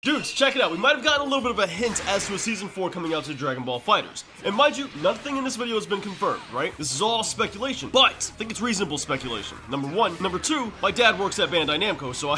Dudes, check it out. We might have gotten a little bit of a hint as to a Season 4 coming out to Dragonball FighterZ. And mind you, nothing in this video has been confirmed, right? This is all speculation, but I think it's reasonable speculation. Number one. Number two, my dad works at Bandai Namco, so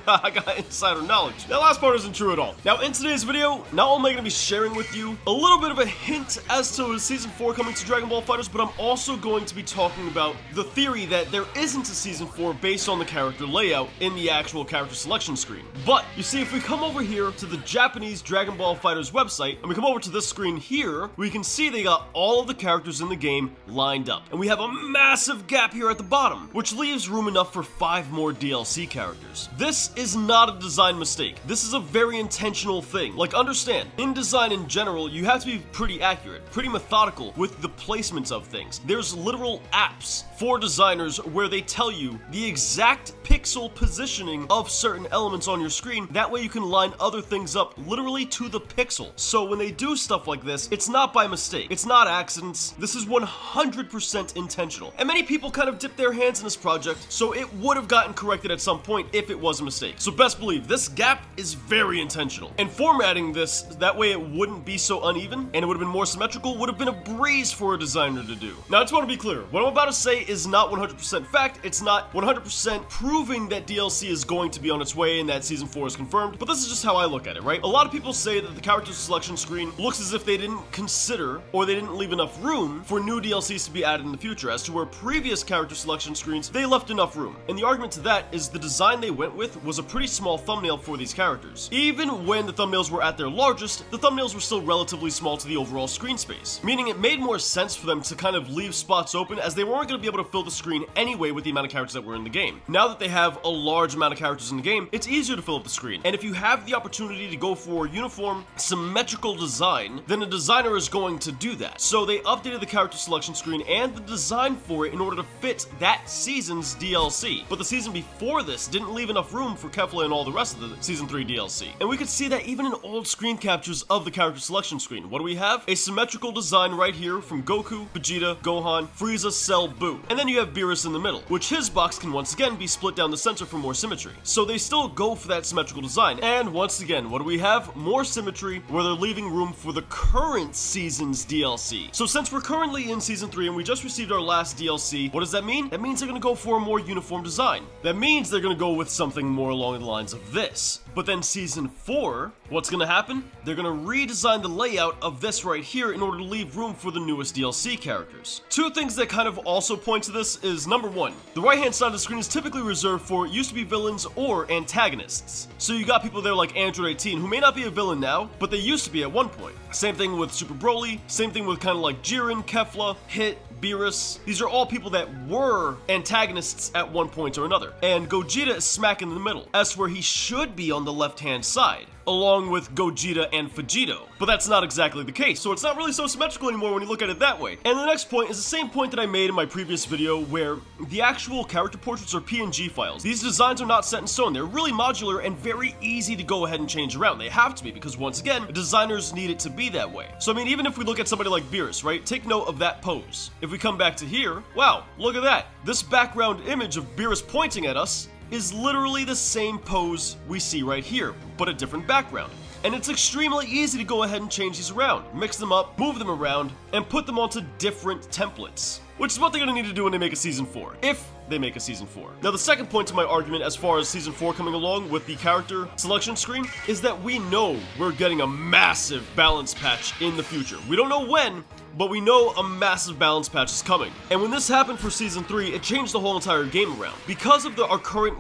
I got insider knowledge. That last part isn't true at all. Now, in today's video, not only am I going to be sharing with you a little bit of a hint as to Season 4 coming to Dragonball FighterZ, but I'm also going to be talking about the theory that there isn't a Season 4 based on the character layout in the actual character selection screen. But, you see, if we come over here to the Japanese Dragonball FighterZ website, and we come over to this screen here, we can see they got all of the characters in the game lined up. And we have a massive gap here at the bottom, which leaves room enough for 5 more DLC characters. This is not a design mistake. This is a very intentional thing. Like, understand, in design in general, you have to be pretty accurate, pretty methodical with the placements of things. There's literal apps for designers where they tell you the exact pixel positioning of certain elements on your screen. That way you can line other things up literally to the pixel. So when they do stuff like this, it's not by mistake. It's not accidents. This is 100% intentional. And many people kind of dip their hands in this project, so it would have gotten corrected at some point if it was a mistake. So best believe this gap is very intentional. And formatting this that way it wouldn't be so uneven and it would have been more symmetrical would have been a breeze for a designer to do. Now I just want to be clear. What I'm about to say is not 100% fact. It's not 100% proving that DLC is going to be on its way and that Season 4 is confirmed, but this is just how I look at it, right? A lot of people say that the character selection screen looks as if they didn't consider or they didn't leave enough room for new DLCs to be added in the future, as to where previous character selection screens, they left enough room. And the argument to that is the design they went with was a pretty small thumbnail for these characters. Even when the thumbnails were at their largest, the thumbnails were still relatively small to the overall screen space, meaning it made more sense for them to kind of leave spots open as they weren't going to be able to fill the screen anyway with the amount of characters that were in the game. Now that they have a large amount of characters in the game, it's easier to fill up the screen. And if you have the opportunity to go for uniform, symmetrical design, then a designer is going to do that. So they updated the character selection screen and the design for it in order to fit that season's DLC. But the season before this didn't leave enough room for Kefla and all the rest of the Season 3 DLC. And we could see that even in old screen captures of the character selection screen. What do we have? A symmetrical design right here from Goku, Vegeta, Gohan, Frieza, Cell, Buu. And then you have Beerus in the middle, which his box can once again be split down the center for more symmetry. So they still go for that symmetrical design. And once again, what do we have? More symmetry where they're leaving room for the current season's DLC. So since we're currently in Season 3 and we just received our last DLC, what does that mean? That means they're going to go for a more uniform design. That means they're going to go with something more along the lines of this. But then Season 4, what's going to happen? They're going to redesign the layout of this right here in order to leave room for the newest DLC characters. Two things that kind of also point to this is, number one, the right hand side of the screen is typically reserved for used to be villains or antagonists. So you got people there like Android 18 who may not be a villain now, but they used to be at one point. Same thing with Super Broly, same thing with kind of like Jiren, Kefla, Hit, Beerus. These are all people that were antagonists at one point or another. And Gogeta is smack in the middle, as where he should be on the left-hand side, along with Gogeta and Vegito. But that's not exactly the case, so it's not really so symmetrical anymore when you look at it that way. And the next point is the same point that I made in my previous video, where the actual character portraits are PNG files. These designs are not set in stone. They're really modular and very easy to go ahead and change around. They have to be, because once again, designers need it to be that way. So I mean, even if we look at somebody like Beerus, right? Take note of that pose. If we come back to here, wow, look at that. This background image of Beerus pointing at us is literally the same pose we see right here, but a different background. And it's extremely easy to go ahead and change these around, mix them up, move them around, and put them onto different templates. Which is what they're going to need to do when they make a Season 4, if they make a Season 4. Now the second point to my argument as far as Season 4 coming along with the character selection screen is that we know we're getting a massive balance patch in the future. We don't know when, but we know a massive balance patch is coming. And when this happened for Season 3, it changed the whole entire game around. Because of our current,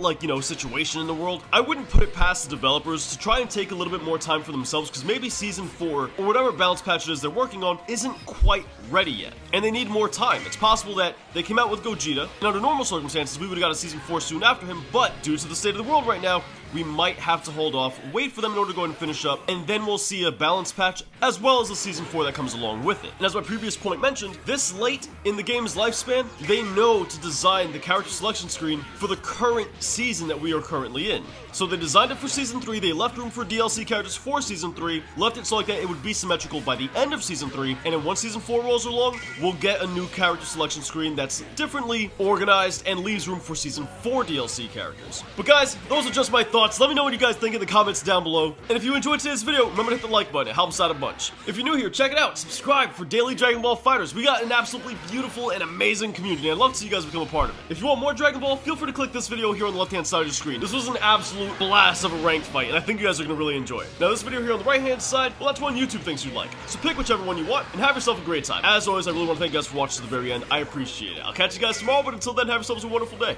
situation in the world, I wouldn't put it past the developers to try and take a little bit more time for themselves, because maybe Season 4, or whatever balance patch it is they're working on, isn't quite ready yet. And they need more time. It's possible that they came out with Gogeta, and under normal circumstances, we would have got a Season 4 soon after him, but due to the state of the world right now, we might have to hold off, wait for them in order to go ahead and finish up, and then we'll see a balance patch as well as a Season 4 that comes along with it. And as my previous point mentioned, this late in the game's lifespan, they know to design the character selection screen for the current season that we are currently in. So they designed it for Season 3, they left room for DLC characters for Season 3, left it so like that it would be symmetrical by the end of Season 3, and then once Season 4 rolls along, we'll get a new character selection screen that's differently organized and leaves room for Season 4 DLC characters. But guys, those are just my thoughts thoughts. Let me know what you guys think in the comments down below. And if you enjoyed today's video, remember to hit the like button. It helps out a bunch. If you're new here, check it out. Subscribe for daily Dragon Ball FighterZ. We got an absolutely beautiful and amazing community. I'd love to see you guys become a part of it. If you want more Dragon Ball, feel free to click this video here on the left-hand side of your screen. This was an absolute blast of a ranked fight, and I think you guys are going to really enjoy it. Now, this video here on the right-hand side, well, that's one YouTube thinks you'd like. So pick whichever one you want, and have yourself a great time. As always, I really want to thank you guys for watching to the very end. I appreciate it. I'll catch you guys tomorrow, but until then, have yourselves a wonderful day.